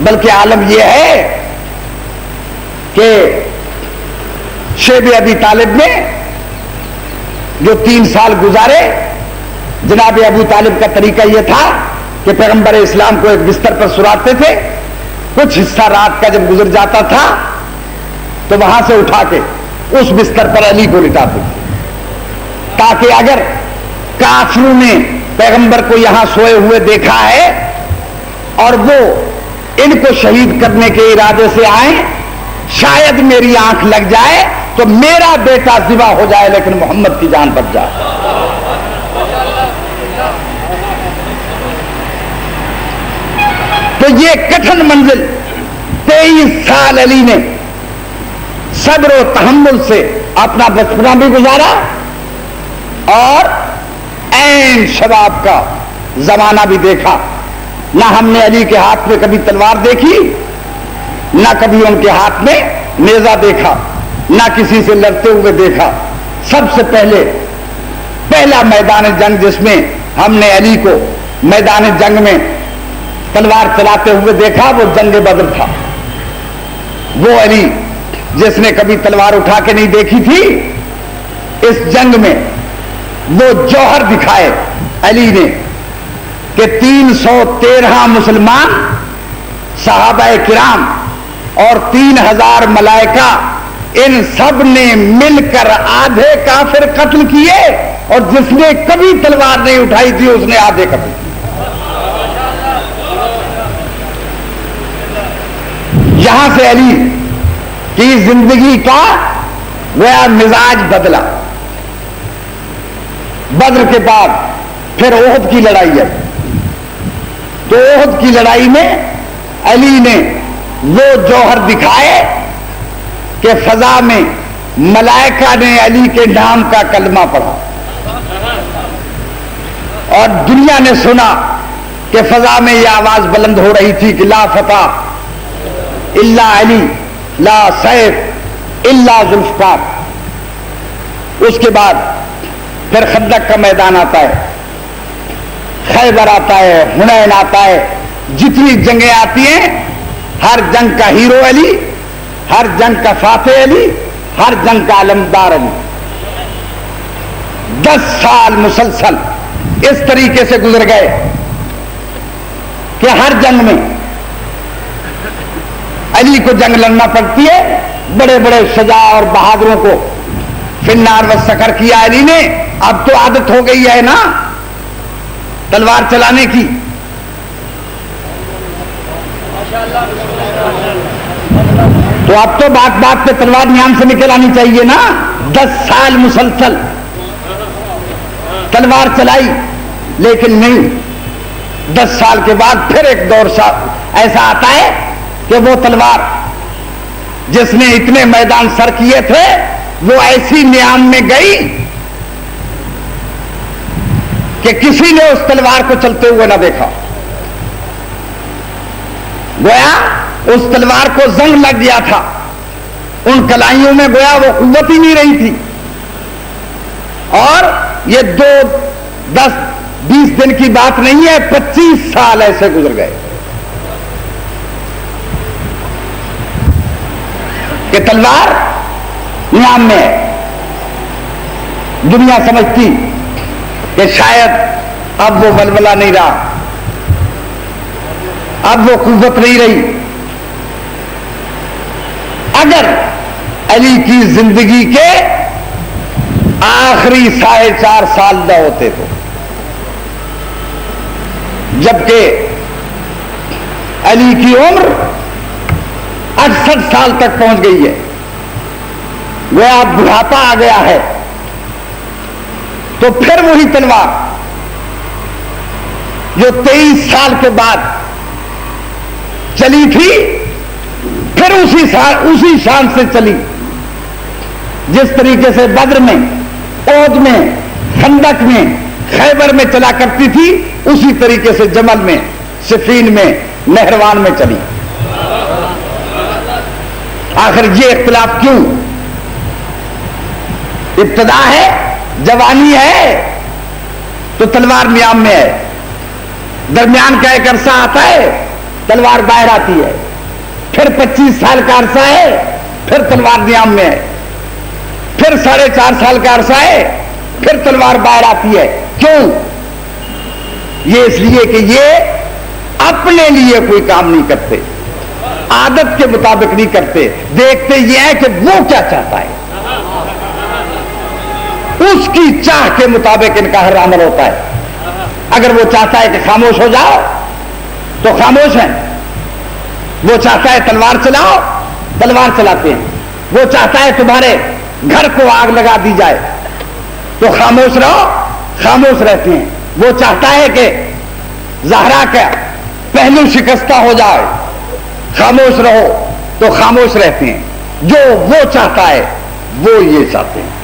بلکہ عالم یہ ہے کہ شیب ابی طالب نے جو 3 سال گزارے، جناب ابو طالب کا طریقہ یہ تھا کہ پیغمبر اسلام کو ایک بستر پر سلاتے تھے، کچھ حصہ رات کا جب گزر جاتا تھا تو وہاں سے اٹھا کے اس بستر پر علی کو لٹاتے تھے، تاکہ اگر کافروں نے پیغمبر کو یہاں سوئے ہوئے دیکھا ہے اور وہ ان کو شہید کرنے کے ارادے سے آئیں، شاید میری آنکھ لگ جائے تو میرا بیٹا ذبح ہو جائے لیکن محمد کی جان بچ جائے. تو یہ کٹھن منزل 23 سال علی نے صبر و تحمل سے اپنا بچپنا بھی گزارا اور عین شباب کا زمانہ بھی دیکھا. نہ ہم نے علی کے ہاتھ میں کبھی تلوار دیکھی، نہ کبھی ان کے ہاتھ میں نیزہ دیکھا، نہ کسی سے لڑتے ہوئے دیکھا. سب سے پہلا میدان جنگ جس میں ہم نے علی کو میدان جنگ میں تلوار چلاتے ہوئے دیکھا وہ جنگ بدر تھا. وہ علی جس نے کبھی تلوار اٹھا کے نہیں دیکھی تھی, اس جنگ میں وہ جوہر دکھائے علی نے کہ 313 مسلمان صحابہ کرام اور 3000 ملائکہ ان سب نے مل کر آدھے کافر قتل کیے, اور جس نے کبھی تلوار نہیں اٹھائی تھی اس نے آدھے قتل کیے. یہاں سے علی کی زندگی کا گویا مزاج بدلا. بدر کے بعد پھر احد کی لڑائی ہے, تو احد کی لڑائی میں علی نے وہ جوہر دکھائے کہ فضا میں ملائکہ نے علی کے نام کا کلمہ پڑھا, اور دنیا نے سنا کہ فضا میں یہ آواز بلند ہو رہی تھی کہ لا فتح الا علی, لا سیف الا ذوالفقار. اس کے بعد پھر خندق کا میدان آتا ہے, خیبر آتا ہے, حنین آتا ہے. جتنی جنگیں آتی ہیں ہر جنگ کا ہیرو علی, ہر جنگ کا فاتح علی, ہر جنگ کا علمدار علی. 10 سال مسلسل اس طریقے سے گزر گئے کہ ہر جنگ میں علی کو جنگ لڑنا پڑتی ہے. بڑے بڑے شجاع اور بہادروں کو فنار و سکر کیا علی نے. اب تو عادت ہو گئی ہے نا تلوار چلانے کی. تو اب تو بات بات پہ تلوار نیام سے نکل آنی چاہیے نا. 10 سال مسلسل تلوار چلائی, لیکن نہیں. 10 سال کے بعد پھر ایک دور ایسا آتا ہے کہ وہ تلوار جس نے اتنے میدان سر کیے تھے وہ ایسی نیام میں گئی کہ کسی نے اس تلوار کو چلتے ہوئے نہ دیکھا. گویا اس تلوار کو زنگ لگ گیا تھا, ان کلائیوں میں گویا وہ قوت ہی نہیں رہی تھی. اور یہ 10-20 دن کی بات نہیں ہے, 25 سال ایسے گزر گئے کہ تلوار نیام میں ہے. دنیا سمجھتی کہ شاید اب وہ ولولہ نہیں رہا, اب وہ قوت نہیں رہی. اگر علی کی زندگی کے آخری 4.5 سال نہ ہوتے تو, جبکہ علی کی عمر 68 سال تک پہنچ گئی ہے, وہ اب بڑھاپا آ گیا ہے, تو پھر وہی تلوار جو 23 سال کے بعد چلی تھی پھر اسی شان سے چلی. جس طریقے سے بدر میں, احد میں, خندق میں, خیبر میں چلا کرتی تھی, اسی طریقے سے جمل میں, صفین میں, نہروان میں چلی. آخر یہ اختلاف کیوں؟ ابتدا ہے, جوانی ہے تو تلوار نیام میں ہے. درمیان کا ایک عرصہ آتا ہے تلوار باہر آتی ہے. پھر 25 سال کا عرصہ ہے پھر تلوار نیام میں ہے. پھر 4.5 سال کا عرصہ ہے پھر تلوار باہر آتی ہے. کیوں؟ یہ اس لیے کہ یہ اپنے لیے کوئی کام نہیں کرتے, عادت کے مطابق نہیں کرتے, دیکھتے یہ ہے کہ وہ کیا چاہتا ہے, اس کی چاہ کے مطابق ان کا ہر عمل ہوتا ہے. اگر وہ چاہتا ہے کہ خاموش ہو جاؤ تو خاموش ہیں, وہ چاہتا ہے تلوار چلاؤ تلوار چلاتے ہیں, وہ چاہتا ہے تمہارے گھر کو آگ لگا دی جائے تو خاموش رہو خاموش رہتے ہیں. وہ چاہتا ہے کہ زہرا کا پہلو شکستہ ہو جائے, خاموش رہو تو خاموش رہتے ہیں. جو وہ چاہتا ہے وہ یہ چاہتے ہیں.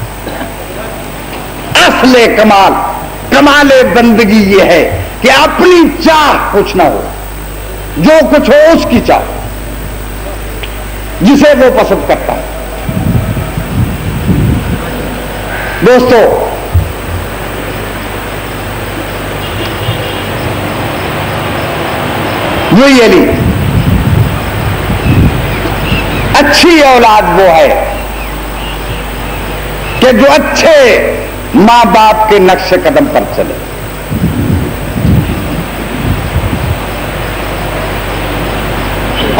اصل کمال بندگی یہ ہے کہ اپنی چاہ کچھ نہ ہو, جو کچھ ہو اس کی چاہ, جسے وہ پسند کرتا ہے. دوستو وہی علی، اچھی اولاد وہ ہے کہ جو اچھے ماں باپ کے نقش قدم پر چلے.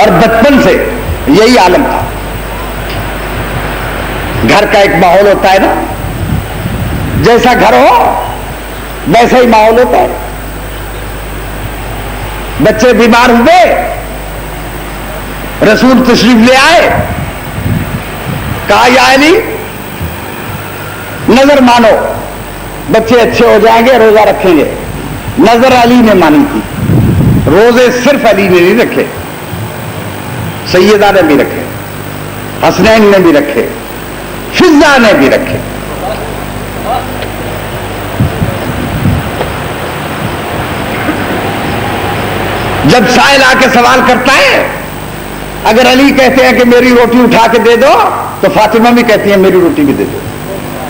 اور بچپن سے یہی عالم تھا. گھر کا ایک ماحول ہوتا ہے نا، جیسا گھر ہو ویسا ہی ماحول ہوتا ہے. بچے بیمار ہوئے، رسول تشریف لے آئے، کہا یا علی نظر مانو، بچے اچھے ہو جائیں گے، روزہ رکھیں گے. نظر علی نے مانی تھی، روزے صرف علی نے نہیں رکھے، سیدہ نے بھی رکھے، حسنین نے بھی رکھے، فضہ نے بھی رکھے. جب سائل آ کے سوال کرتا ہے، اگر علی کہتے ہیں کہ میری روٹی اٹھا کے دے دو تو فاطمہ بھی کہتی ہیں میری روٹی بھی دے دو،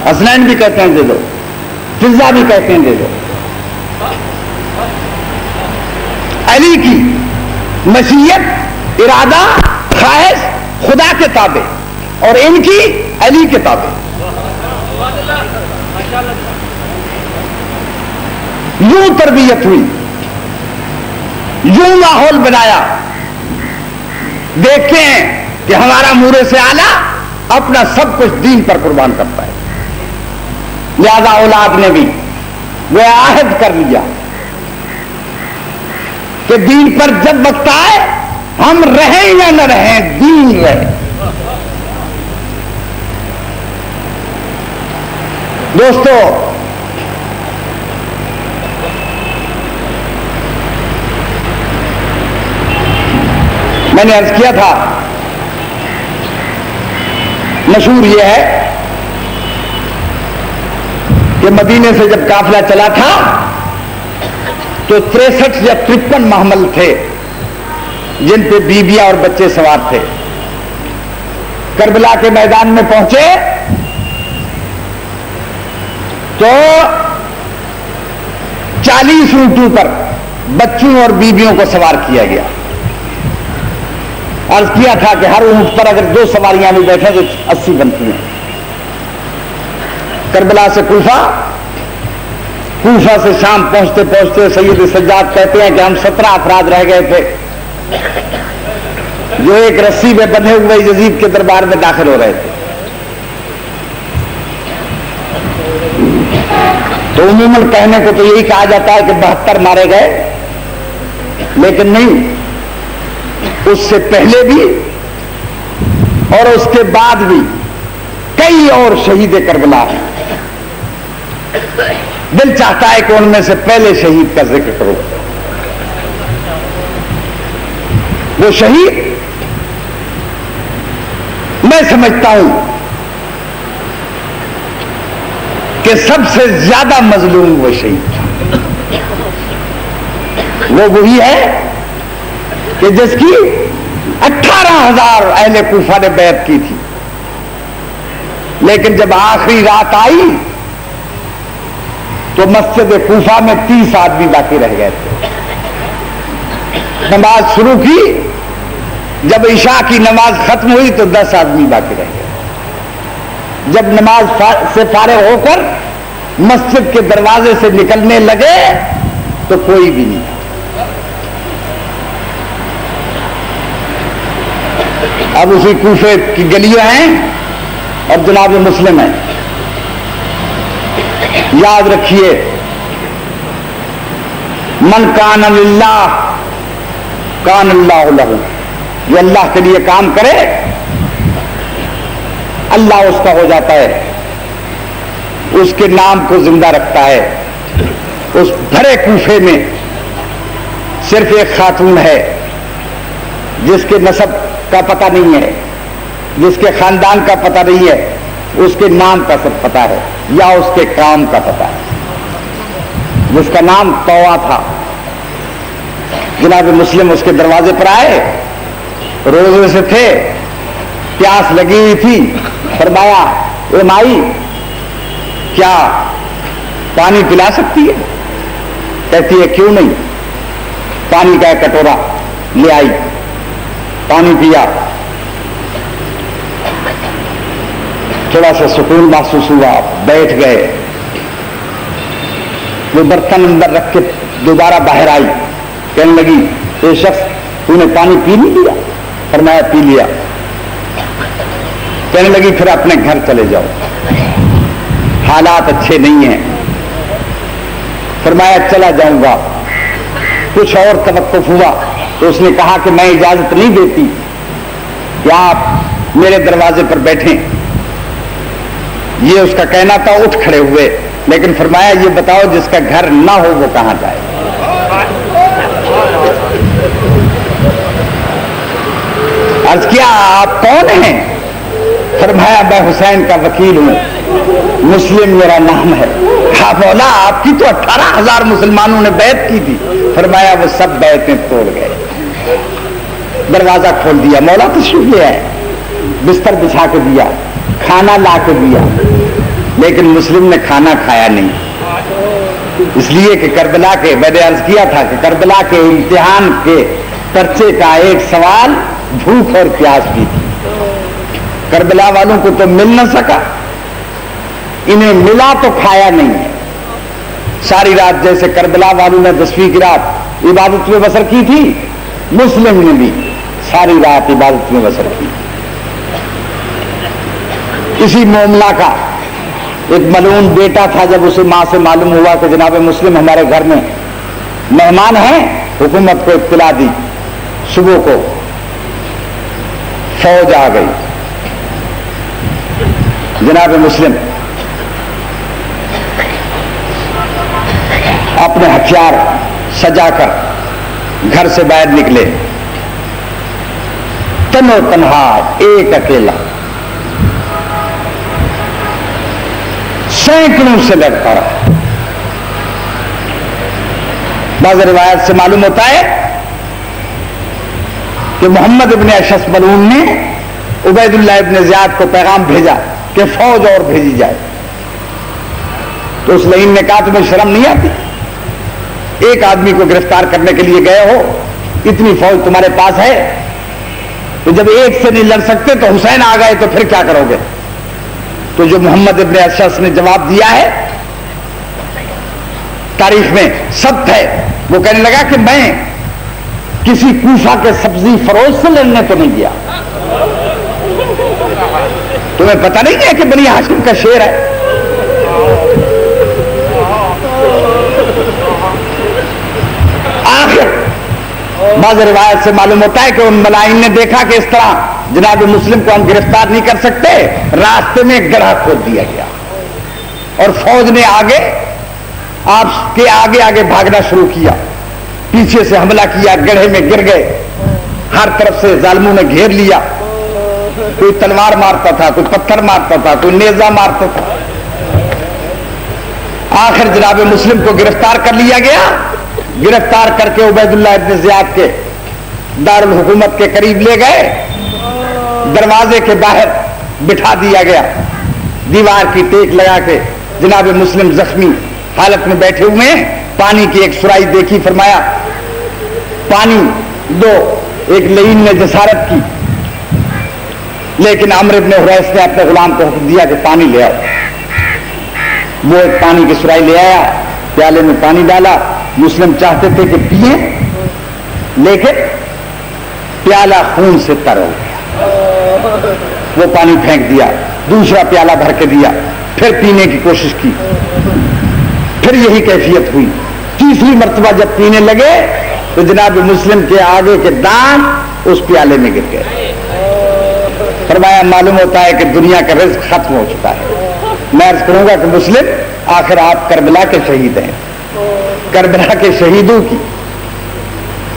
حسنین بھی کہتے ہیں دے دو، فضہ بھی کہتے ہیں دے دو. علی کی مشیت، ارادہ، خواہش خدا کے تابع اور ان کی علی کے تابع. یوں تربیت ہوئی، یوں ماحول بنایا. دیکھتے ہیں کہ ہمارا مورے سے آلہ اپنا سب کچھ دین پر قربان کرتا ہے، لہذا اولاد نے بھی وہ عہد کر لیا کہ دین پر جب وقت آئے ہم رہیں یا نہ رہیں، دین رہے. دوستو میں نے عرض کیا تھا، مشہور یہ ہے کہ مدینے سے جب قافلہ چلا تھا تو 63 یا 53 محمل تھے جن پہ بیویاں اور بچے سوار تھے. کربلا کے میدان میں پہنچے تو 40 اونٹوں پر بچوں اور بیویوں کو سوار کیا گیا. عرض کیا تھا کہ ہر اونٹ پر اگر 2 سواریاں بھی بیٹھے تو 80 بنتی ہیں. کربلا سے کوفہ، کوفہ سے شام پہنچتے پہنچتے سید سجاد کہتے ہیں کہ ہم 17 افراد رہ گئے تھے جو ایک رسی میں بندھے ہوئے یزید کے دربار میں داخل ہو رہے تھے. تو عموماً کہنے کو تو یہی کہا جاتا ہے کہ 72 مارے گئے، لیکن نہیں، اس سے پہلے بھی اور اس کے بعد بھی کئی اور شہید کربلا ہیں. دل چاہتا ہے کہ ان میں سے پہلے شہید کا ذکر کرو. وہ شہید میں سمجھتا ہوں کہ سب سے زیادہ مظلوم وہ شہید تھا. وہ وہی ہے کہ جس کی 18,000 اہل کوفہ نے بیعت کی تھی، لیکن جب آخری رات آئی تو مسجد کوفہ میں 30 آدمی باقی رہ گئے تھے. نماز شروع کی، جب عشاء کی نماز ختم ہوئی تو 10 آدمی باقی رہ گئے. جب نماز سے فارغ ہو کر مسجد کے دروازے سے نکلنے لگے تو کوئی بھی نہیں. اب اسی کوفے کی گلیاں ہیں اور جناب مسلم ہیں. یاد رکھیے، من کان للہ کان اللہ لہ. جو اللہ کے لیے کام کرے اللہ اس کا ہو جاتا ہے، اس کے نام کو زندہ رکھتا ہے. اس بھرے کوفے میں صرف ایک خاتون ہے جس کے نسب کا پتہ نہیں ہے، جس کے خاندان کا پتہ نہیں ہے، اس کے نام کا صرف پتہ ہے یا اس کے کام کا پتہ ہے، جس کا نام طوع تھا. جناب مسلم اس کے دروازے پر آئے، روزے سے تھے، پیاس لگی ہوئی تھی. فرمایا اے مائی کیا پانی پلا سکتی ہے؟ کہتی ہے کیوں نہیں. پانی کا ایک کٹورا لے آئی, پانی پیا, تھوڑا سا سکون محسوس ہوا, بیٹھ گئے. وہ برتن اندر رکھ کے دوبارہ باہر آئی, کہنے لگی اے شخص تو نے پانی پی نہیں لیا؟ فرمایا پی لیا. کہنے لگی پھر اپنے گھر چلے جاؤ, حالات اچھے نہیں ہیں. فرمایا چلا جاؤں گا. کچھ اور توقف ہوا تو اس نے کہا کہ میں اجازت نہیں دیتی کہ آپ میرے دروازے پر بیٹھیں. یہ اس کا کہنا تھا. اٹھ کھڑے ہوئے, لیکن فرمایا یہ بتاؤ جس کا گھر نہ ہو وہ کہاں جائے؟ عرض کیا آپ کون ہیں؟ فرمایا میں حسین کا وکیل ہوں, مسلم میرا نام ہے. مولا آپ کی تو 18,000 مسلمانوں نے بیعت کی تھی. فرمایا وہ سب بیعتیں توڑ گئے. دروازہ کھول دیا, مولا تشریف لے آئے, بستر بچھا کے دیا, کھانا لا کے دیا, لیکن مسلم نے کھانا کھایا نہیں. اس لیے کہ کربلا کے, میں نے عرض کیا تھا کہ کربلا کے امتحان کے پرچے کا ایک سوال بھوک اور پیاس بھی تھی. کربلا والوں کو تو مل نہ سکا, انہیں ملا تو کھایا نہیں ہے. ساری رات جیسے کربلا والوں نے 10ویں کی رات عبادت میں بسر کی تھی, مسلم نے بھی ساری رات عبادت میں بسر کی. اسی موملہ کا ایک ملعون بیٹا تھا. جب اسے ماں سے معلوم ہوا کہ جناب مسلم ہمارے گھر میں مہمان ہیں, حکومت کو اطلاع دی. صبح کو فوج آ گئی. جناب مسلم اپنے ہتھیار سجا کر گھر سے باہر نکلے. تنو تنہا ایک اکیلا, سینکڑوں سے لڑتا رہا. بعض روایت سے معلوم ہوتا ہے کہ محمد ابن اشعث ملعون نے عبید اللہ ابن زیاد کو پیغام بھیجا کہ فوج اور بھیجی جائے. تو اس لعین نے کہا تمہیں شرم نہیں آتی؟ ایک آدمی کو گرفتار کرنے کے لیے گئے ہو, اتنی فوج تمہارے پاس ہے, تو جب ایک سے نہیں لڑ سکتے تو حسین آ گئے تو پھر کیا کرو گے؟ تو جو محمد ابن اشعث نے جواب دیا ہے تاریخ میں ثبت ہے, وہ کہنے لگا کہ میں کسی کوفہ کے سبزی فروش سے لڑنے تو نہیں گیا. تمہیں پتہ نہیں ہے کہ بنی ہاشم کا شیر ہے؟ آخر بعض روایت سے معلوم ہوتا ہے کہ ان ملائن نے دیکھا کہ اس طرح جناب مسلم کو ہم گرفتار نہیں کر سکتے, راستے میں ایک گڑھا کھود دیا گیا اور فوج نے آگے آپ کے آگے آگے بھاگنا شروع کیا. پیچھے سے حملہ کیا, گڑھے میں گر گئے. ہر طرف سے ظالموں نے گھیر لیا. کوئی تلوار مارتا تھا, کوئی پتھر مارتا تھا, کوئی نیزہ مارتا تھا. آخر جناب مسلم کو گرفتار کر لیا گیا. گرفتار کر کے عبید اللہ ابن زیاد کے دارالحکومت کے قریب لے گئے. دروازے کے باہر بٹھا دیا گیا. دیوار کی ٹیک لگا کے جناب مسلم زخمی حالت میں بیٹھے ہوئے ہیں. پانی کی ایک سرائی دیکھی, فرمایا پانی دو. ایک لعین نے جسارت کی, لیکن عمرو بن حریث نے اپنے غلام کو حکم دیا کہ پانی لے آؤ. وہ ایک پانی کی سرائی لے آیا, پیالے میں پانی ڈالا. مسلم چاہتے تھے کہ پیئیں, لیکن پیالہ خون سے تر ہو گیا. وہ پانی پھینک دیا. دوسرا پیالہ بھر کے دیا, پھر پینے کی کوشش کی, پھر یہی کیفیت ہوئی. تیسری مرتبہ جب پینے لگے تو جناب مسلم کے آگے کے دانت اس پیالے میں گر گئے. فرمایا معلوم ہوتا ہے کہ دنیا کا رزق ختم ہو چکا ہے. میں عرض کروں گا کہ مسلم آخر آپ کربلا کے شہید ہیں. کربلا کے شہیدوں کی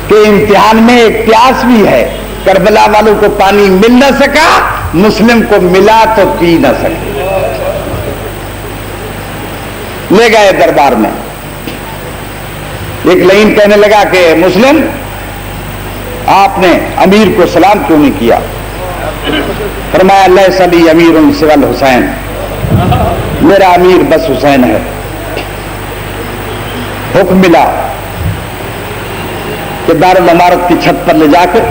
کہ امتحان میں ایک پیاس بھی ہے. کربلا والوں کو پانی مل نہ سکا, مسلم کو ملا تو پی نہ سکے. لے گئے دربار میں. ایک لعین کہنے لگا کہ مسلم آپ نے امیر کو سلام کیوں نہیں کیا؟ فرمایا لیس لی امیر سوى الحسین, میرا امیر بس حسین ہے. حکم ملا کہ دارالعمارت کی چھت پر لے جا کر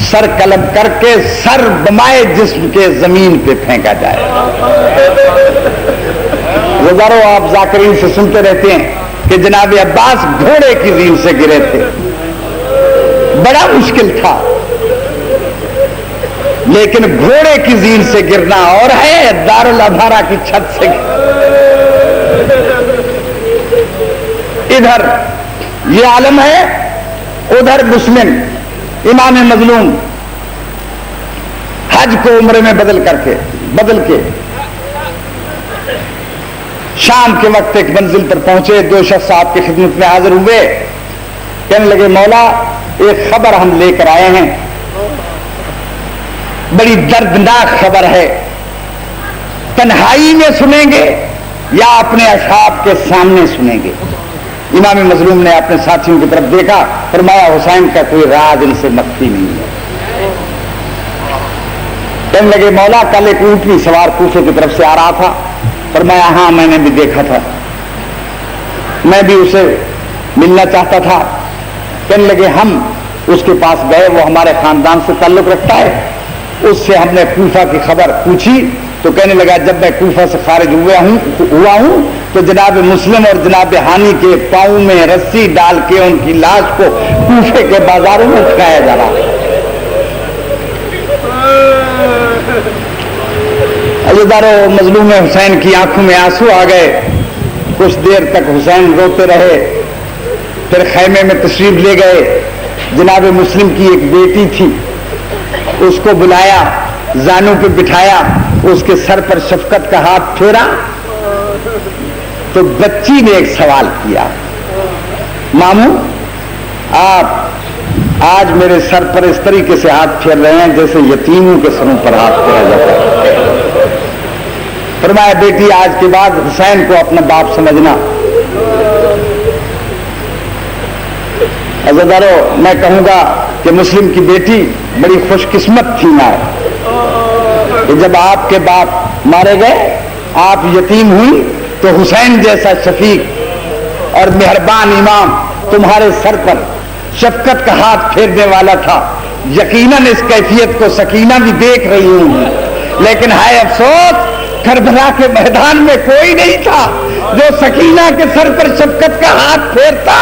سر قلم کر کے سر بمائے جسم کے زمین پہ پھینکا جائے. ہزاروں آپ ذاکرین سے سنتے رہتے ہیں کہ جناب عباس گھوڑے کی زین سے گرے تھے. بڑا مشکل تھا، لیکن گھوڑے کی زین سے گرنا اور ہے دارالعمارہ کی چھت سے. ادھر یہ عالم ہے، ادھر مسلم امام مظلوم حج کو عمرے میں بدل کے شام کے وقت ایک منزل پر پہنچے. دو شخص آپ کی خدمت میں حاضر ہوئے، کہنے لگے مولا ایک خبر ہم لے کر آئے ہیں، بڑی دردناک خبر ہے، تنہائی میں سنیں گے یا اپنے اصحاب کے سامنے سنیں گے؟ امام مظلوم نے اپنے ساتھیوں کی طرف دیکھا، فرمایا حسین کا کوئی راز ان سے مخفی نہیں ہے. کہنے لگے مولا کل ایک اونٹنی سوار کوفے کی طرف سے آ رہا تھا. فرمایا ہاں میں نے بھی دیکھا تھا، میں بھی اسے ملنا چاہتا تھا. کہنے لگے ہم اس کے پاس گئے، وہ ہمارے خاندان سے تعلق رکھتا ہے. اس سے ہم نے کوفہ کی خبر پوچھی تو کہنے لگا جب میں کوفہ سے خارج ہوا ہوں تو جناب مسلم اور جناب ہانی کے پاؤں میں رسی ڈال کے ان کی لاش کو کوفے کے بازاروں میں پھینکایا جا رہا ہے. عزیزارو مظلوم حسین کی آنکھوں میں آنسو آ گئے. کچھ دیر تک حسین روتے رہے، پھر خیمے میں تشریف لے گئے. جناب مسلم کی ایک بیٹی تھی، اس کو بلایا، زانوں پہ بٹھایا، اس کے سر پر شفقت کا ہاتھ پھیرا تو بچی نے ایک سوال کیا، ماموں آپ آج میرے سر پر اس طریقے سے ہاتھ پھیر رہے ہیں جیسے یتیموں کے سروں پر ہاتھ پھیرا جاتا ہے. فرمایا بیٹی آج کے بعد حسین کو اپنا باپ سمجھنا. عزیزارو میں کہوں گا کہ مسلم کی بیٹی بڑی خوش قسمت تھی کہ جب آپ کے باپ مارے گئے آپ یتیم ہوئی تو حسین جیسا شفیق اور مہربان امام تمہارے سر پر شفقت کا ہاتھ پھیرنے والا تھا. یقیناً اس کیفیت کو سکینہ بھی دیکھ رہی ہوں، لیکن ہائے افسوس کربلا کے میدان میں کوئی نہیں تھا جو سکینہ کے سر پر شفقت کا ہاتھ پھیرتا.